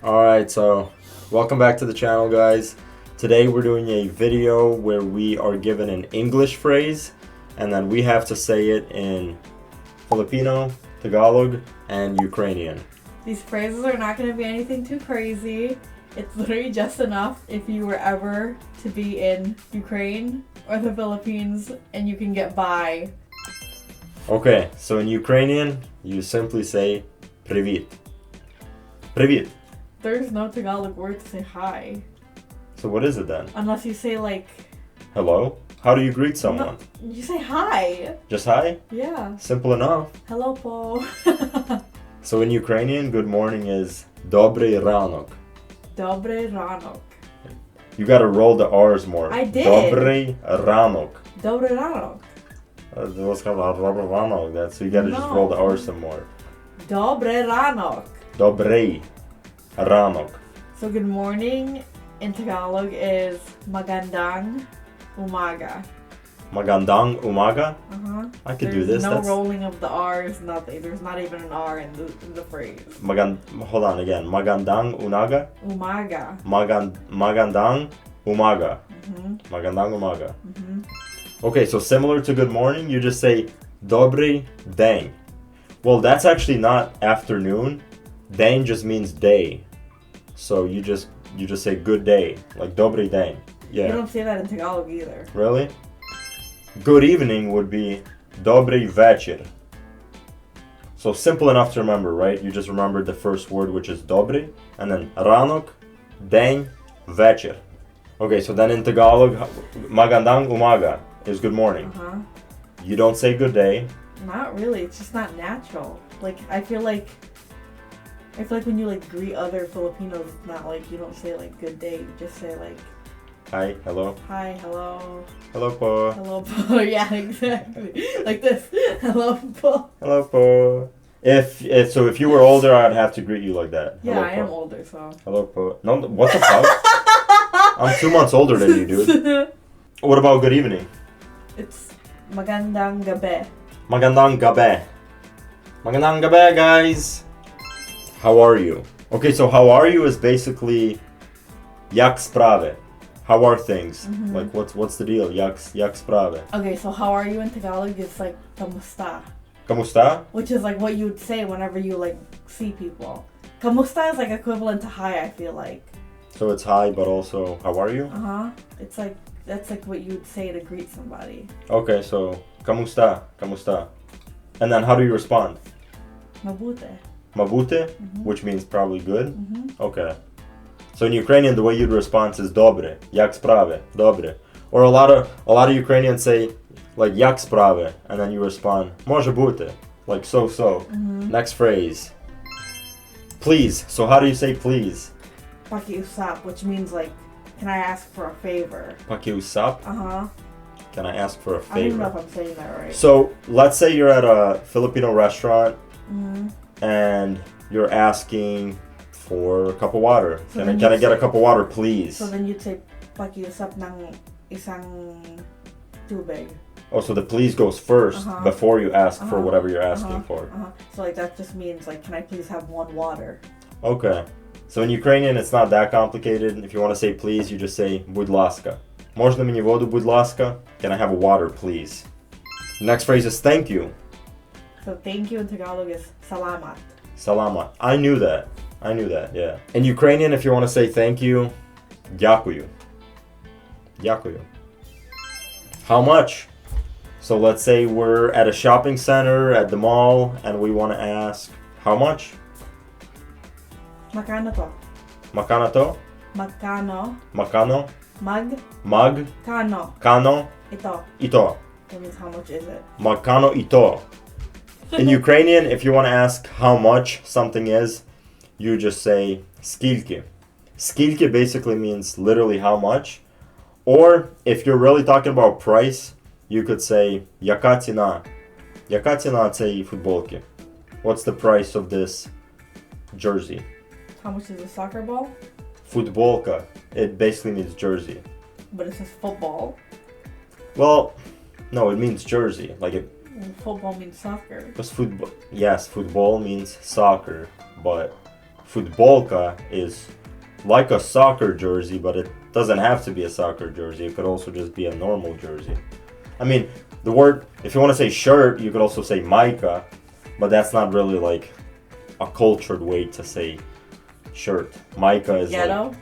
Alright, so welcome back to the channel, guys. Today we're doing a video where we are given an English phrase and then we have to say it in Filipino, Tagalog, and Ukrainian. These phrases are not going to be anything too crazy. It's literally just enough if you were ever to be in Ukraine or the Philippines and you can get by. Okay, so in Ukrainian, you simply say Привіт. Привіт. There's no Tagalog word to say hi. So what is it then? Unless you say like... Hello? How do you greet someone? No, you say hi. Just hi? Yeah. Simple enough. Hello, po. So in Ukrainian, good morning is Добрий ранок. Добрий ранок. You gotta roll the R's more. I did. Добрий ранок. Добрий ранок. What's called Добрий ранок? That's so you gotta just roll the R's some more. Добрий ранок. Добрий ранок. So good morning in Tagalog is magandang umaga. Magandang umaga. I could do There's this. no rolling of the R's, nothing. There's not even an R in the phrase. Hold on again. Magandang umaga. Umaga. Magandang umaga. Magandang umaga. Okay, so similar to good morning, you just say Dobry dень. Well, that's actually not afternoon. Dень just means day. So you just say good day, like Dobry dень. Yeah. You don't say that in Tagalog either. Really? Good evening would be Dobry večer. So simple enough to remember, right? You just remembered the first word, which is Dobry, and then ranok, deń, večer. Okay, so then in Tagalog, magandang umaga is good morning. You don't say good day. Not really. It's just not natural. Like I feel like when you like greet other Filipinos, it's not like you don't say like good day. You just say like Hi, hello. hi, hello, Hello po. hello, po. Yeah, exactly. Like this. Hello, po. Hello po. If you were older, I'd have to greet you like that. Yeah, Hello I po. am older, so. Hello po. No, what the fuck? I'm 2 months older than you, dude. What about good evening? It's magandang gabi. Magandang gabi. Magandang gabi, guys. How are you? Okay, so how are you is basically jak sprawy. How are things? Like what's the deal? Jak sprawy. Okay, so how are you in Tagalog is like kamusta, Kamusta? which is like what you would say whenever you like see people. Kamusta is like equivalent to hi, I feel like. So it's hi, but also how are you? It's like that's like what you would say to greet somebody. Okay, so kamusta, kamusta. And then how do you respond? Mabuti. Mabuti, which means probably good. Okay. So in Ukrainian, the way you'd respond is dobre, jak sprawy, dobre. Or a lot of Ukrainians say like jak sprawy, and then you respond może bути, like so. Next phrase. Please. So how do you say please? Pakiusap, which means like, can I ask for a favor? Pakiusap. Can I ask for a favor? I don't even know if I'm saying that right. So let's say you're at a Filipino restaurant and you're asking for a cup of water. So Can I get a cup of water, please? So then you'd say pakiusap ng isang tubig. Oh, so the please goes first before you ask for whatever you're asking for. So like that just means like, can I please have one water? Okay. So in Ukrainian, it's not that complicated. If you want to say please, you just say будь ласка. Можна мені воду, будь ласка? Can I have a water, please? Next phrase is thank you. So thank you in Tagalog is salamat. Salamat. I knew that, yeah. In Ukrainian, if you want to say thank you, дякую. Дякую. How much? So let's say we're at a shopping center at the mall and we want to ask, how much? Magkano to? Makano to? Magkano? Makano? Mag? Kano? Ito. Ito. That means how much is it? Magkano ito? In Ukrainian, if you want to ask how much something is, you just say skilki. Skilki basically means literally how much. Or if you're really talking about price, you could say яка ціна. Яка ціна цієї футболки? What's the price of this jersey? How much is a soccer ball? Футболка. It basically means jersey. But it says football. Well, no, it means jersey. Like it. Football means soccer. Because football. Yes, football means soccer, but Futbolka is like a soccer jersey, but it doesn't have to be a soccer jersey. It could also just be a normal jersey. I mean, the word, if you want to say shirt, you could also say majka, but that's not really like a cultured way to say shirt. Majka is Ghetto? like,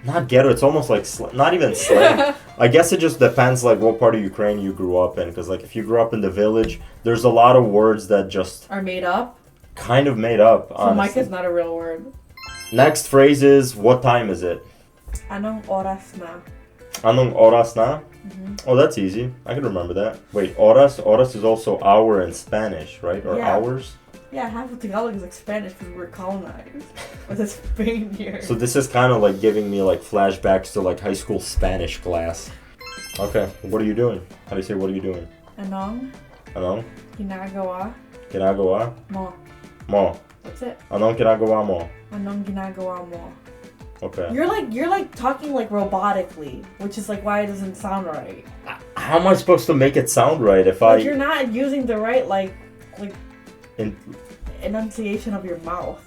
not ghetto, it's almost like, not even slang. I guess it just depends like what part of Ukraine you grew up in, because like if you grew up in the village, there's a lot of words that just Are made up? kind of made up, So honestly. majka is not a real word. Next phrase is, what time is it? Anong oras na? Anong oras na? Oh, that's easy. I can remember that. Wait, horas? Horas is also hour in Spanish, right? Or Yeah. hours? Yeah, half of Tagalog is like Spanish because we were colonized. With a Spain here. So this is kind of like giving me like flashbacks to like high school Spanish class. Okay, what are you doing? How do you say what are you doing? Anong Anong? ginagawa Ginagawa mo? mo. That's it. Anong ginagawa mo? Anong ginagawa mo? Okay. You're like talking like robotically, which is like why it doesn't sound right. How am I supposed to make it sound right if Like you're not using the right like In, enunciation of your mouth.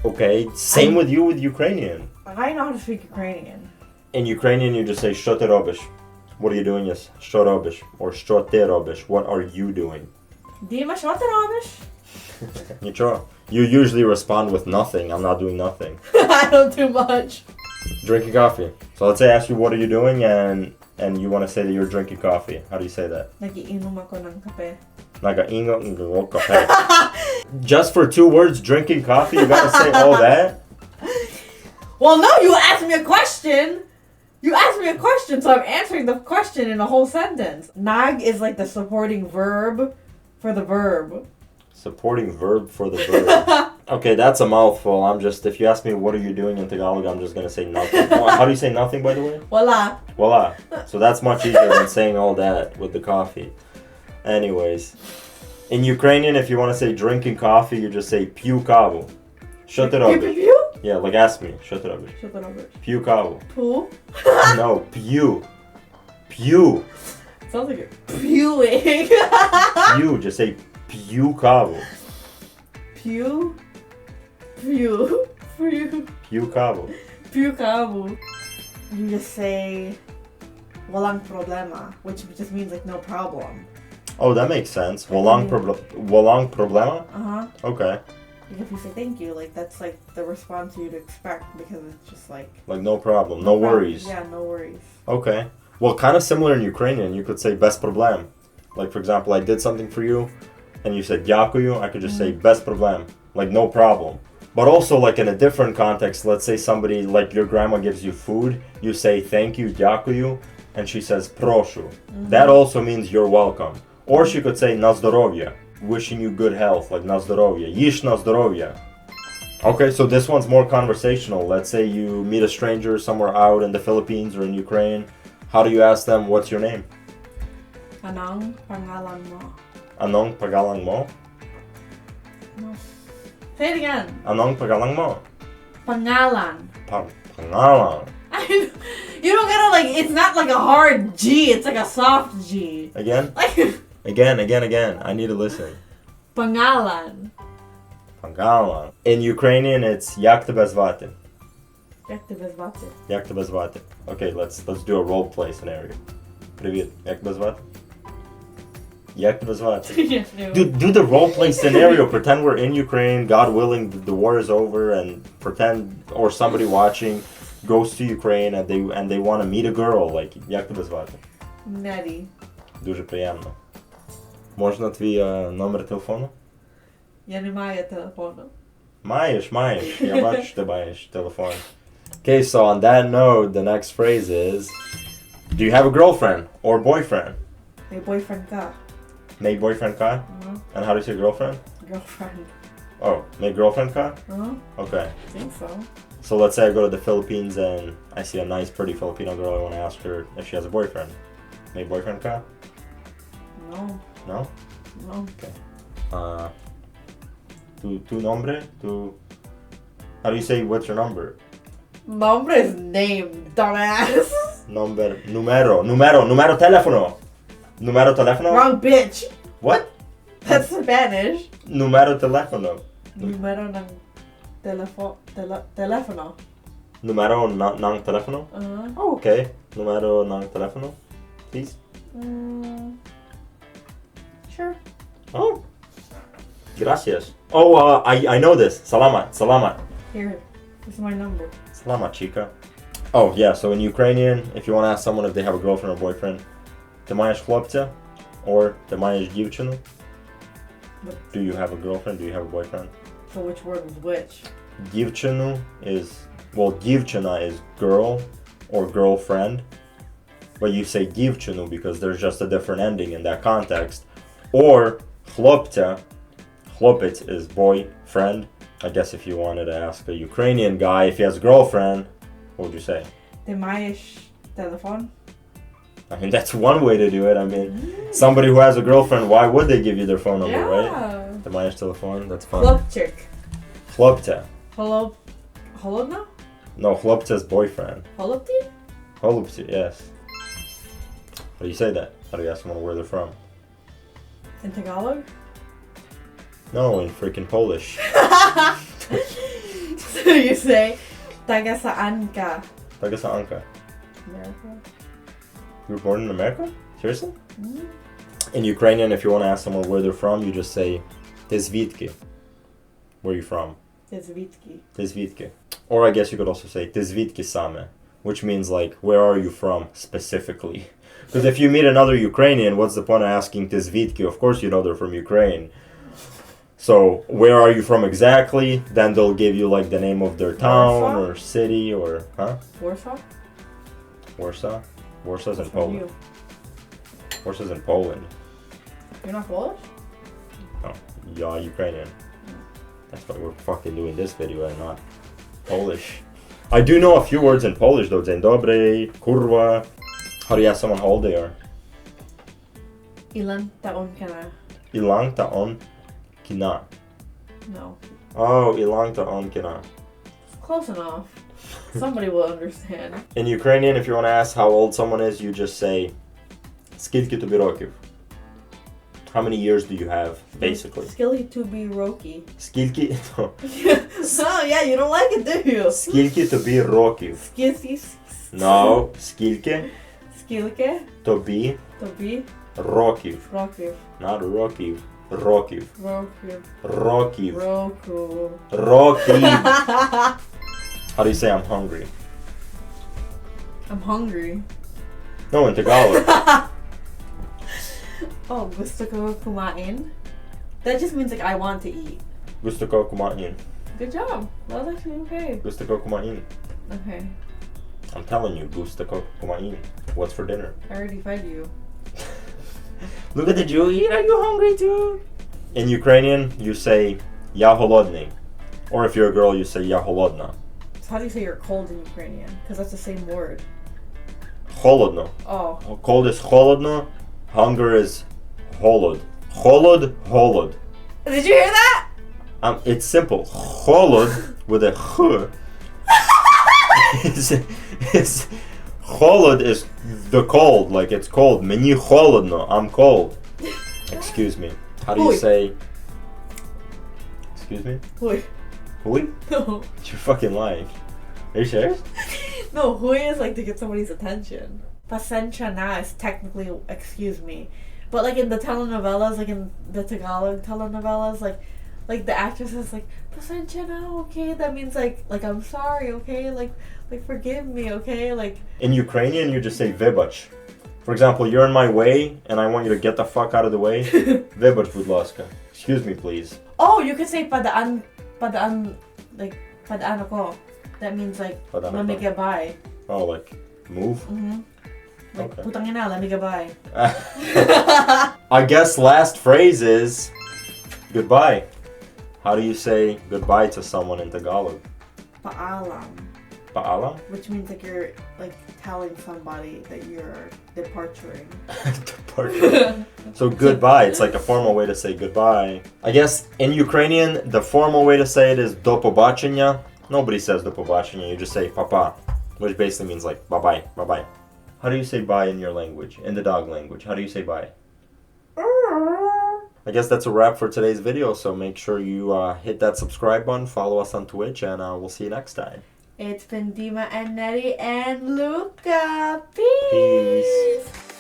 okay, same with you with Ukrainian. I know how to speak Ukrainian. In Ukrainian, you just say "Що ти робиш?" What are you doing? Yes, "Що робиш?" or "Що ти робиш?" What are you doing? Dima, what the rubbish? Нічого. You usually respond with nothing. I'm not doing nothing. I don't do much. Drinking coffee. So let's say I ask you what are you doing and you want to say that you're drinking coffee. How do you say that? Nagiinom ako ng kape. Nagaingo kape. Just for 2 words, drinking coffee, you gotta say all that? Well, no, you asked me a question. You asked me a question, so I'm answering the question in a whole sentence. Nag is like the supporting verb for the verb. Supporting verb for the verb. Okay, that's a mouthful. If you ask me what are you doing in Tagalog, I'm just gonna say nothing. How do you say nothing, by the way? Voila. Voila. So that's much easier than saying all that with the coffee. Anyways, in Ukrainian, if you want to say drinking coffee, you just say p'ю каву. Що ти робиш? Pew? Yeah, like ask me. Що ти робиш? Shut the rubbish. P'ю каву. Poo? No, p'ю. P'ю. Sounds like you're pewing. P'ю. Just say p'ю каву. Pew? Pew? Pew? P'ю каву. Pew kabu. You just say walang problema, which just means like no problem. Oh, that makes sense. Walang problema? Uh-huh. Okay. Like if you say thank you, like that's like the response you'd expect because it's just like Like no problem. No worries. Yeah, no worries. Okay. Well, kind of similar in Ukrainian. You could say без проблем. Like, for example, I did something for you, and you said дякую. I could just say без проблем. Like, no problem. But also, like, in a different context, let's say somebody, like your grandma gives you food, you say thank you, дякую, and she says прошу. That also means you're welcome. Or she could say на здоров'я, wishing you good health, like на здоров'я. Їж на здоров'я. Okay, so this one's more conversational. Let's say you meet a stranger somewhere out in the Philippines or in Ukraine. How do you ask them, what's your name? Anong pangalan mo? Anong pagalang mo? No. Say it again. Anong pagalang mo? Pangalan. Pangalang. You don't gotta like. It's not like a hard G. It's like a soft G. Again? Like Again. I need to listen. pangalan. Pangalang. In Ukrainian, it's як тебе звати. Як тебе звати? Як тебе звати. Okay, let's do a role play scenario. Привіт. Як тебе звати? Як тебе звати? Yes, no. Do the role play scenario. Pretend we're in Ukraine. God willing, the war is over, and pretend, or somebody watching goes to Ukraine and they want to meet a girl. Like, як тебе звати? Nettie. Дуже приємно. Можна твій номер телефону? Я не маю телефону. Маєш. Я бачу, що ти маєш телефон. Okay, so on that note, the next phrase is, do you have a girlfriend or boyfriend? May boyfriend ka. May boyfriend ka? And how do you say girlfriend? Girlfriend. Oh, may girlfriend ka? Okay. I think so. So let's say I go to the Philippines and I see a nice, pretty Filipino girl. I want to ask her if she has a boyfriend. May boyfriend ka? No. No? No. Okay. Tu nombre? How do you say what's your number? Nombre is name, dumbass. Numero telefono. Numero telefono? Wrong bitch. What? That's Spanish. Numero telefono. Numero ng Telefono. Numero ng telefono? Oh, okay. Numero ng telefono, please. Sure. Oh. Gracias. Oh, I know this. Salamat. Here, this is my number. Salamat, chica. Oh, yeah, so in Ukrainian, if you want to ask someone if they have a girlfriend or boyfriend, ти маєш хлопця or ти маєш дівчину? Do you have a girlfriend? Do you have a boyfriend? So which word was which? Дівчину is, well, дівчина is girl or girlfriend, but you say дівчину because there's just a different ending in that context. Or хлопця, хлопець is boy, friend. I guess if you wanted to ask a Ukrainian guy if he has a girlfriend, what would you say? Ти маєш телефон? I mean, that's one way to do it. I mean, somebody who has a girlfriend, why would they give you their phone number, right? Ти маєш телефон, that's fun. Хлопчик. Хлопця. Холодно? No, хлопця is boyfriend. Холопті? Holubci, yes. How do you say that? How do you ask someone where they're from? In Tagalog? No, in freaking Polish. So you say, taga saan ka? Taga saan ka? America. You were born in America? Seriously? In Ukrainian, if you want to ask someone where they're from, you just say, Ти звідки? Where are you from? Ти звідки? Ти звідки? Or I guess you could also say, Ти звідки саме? Which means like, where are you from specifically? Because if you meet another Ukrainian, what's the point of asking Ти звідки? Of course you know they're from Ukraine. So, where are you from exactly? Then they'll give you like the name of their town Warsaw? or city or, huh? Warsaw? Warsaw? Warsaw's in From Poland. you. Warsaw's in Poland. You're not Polish? Oh, yeah, Ukrainian. That's why we're fucking doing this video and not Polish. I do know a few words in Polish though. Dzień dobry, kurwa. How do you ask someone how old they are? Ilan taon ka na? Ilang taon kina. No. Oh, ilang taon kina. Close enough. Somebody will understand. In Ukrainian, if you want to ask how old someone is, you just say Скільки тобі років? How many years do you have, basically? Skilly to be Roki. Скільки... No. Oh yeah, you don't like it, do you? Скільки тобі років? Skilly. No. Скільки Skilke. тобі Tobi. років? Rokiv. Not років. Років. Rokiv. Років. Roku. Rokів. How do you say I'm hungry? I'm hungry. No, in Tagalog. Oh, gusto ko kumain? That just means like I want to eat. Gusto ko kumain. Good job. That was actually okay. Gusto ko kumain. Okay. I'm telling you, gusto ko kumain. What's for dinner? I already fed you. Look at the Jew. Are you hungry too? In Ukrainian, you say "Я голодний," or if you're a girl, you say "Я голодна." So how do you say you're cold in Ukrainian? Because that's the same word. Холодно. Oh. Cold is холодно. Hunger is холод. Холод. Did you hear that? It's simple. Холод with a ch. is холод is the cold, like it's cold. Мені холодно. I'm cold. Excuse me. How do you Hui. say? Excuse me. Hui. Hui? No. You're fucking lying. Are you serious? No, hui is like to get somebody's attention. Pasensya na is technically excuse me. But like in the telenovelas, like in the Tagalog telenovelas, like the actress is like, pasensya na, okay? That means like I'm sorry, okay? Like forgive me, okay? Like In Ukrainian, you just say vibach. For example, you're in my way and I want you to get the fuck out of the way. Vibach, будь ласка. Excuse me, please. oh, you could say padaan like padaan ako. That means like Padaan let me ako. get by. Oh, like move? Like Okay. putang ina, let me get by. I guess last phrase is goodbye. How do you say goodbye to someone in Tagalog? Paalam. Paalam? Which means like you're like telling somebody that you're departuring. Departure. So goodbye, it's like a formal way to say goodbye. I guess in Ukrainian, the formal way to say it is do побачення. Nobody says do побачення, you just say papa, which basically means like bye-bye, bye-bye. How do you say bye in your language? In the dog language, how do you say bye? I guess that's a wrap for today's video. So make sure you hit that subscribe button, follow us on Twitch, and we'll see you next time. It's been Dima and Nettie and Luca. Peace. Peace.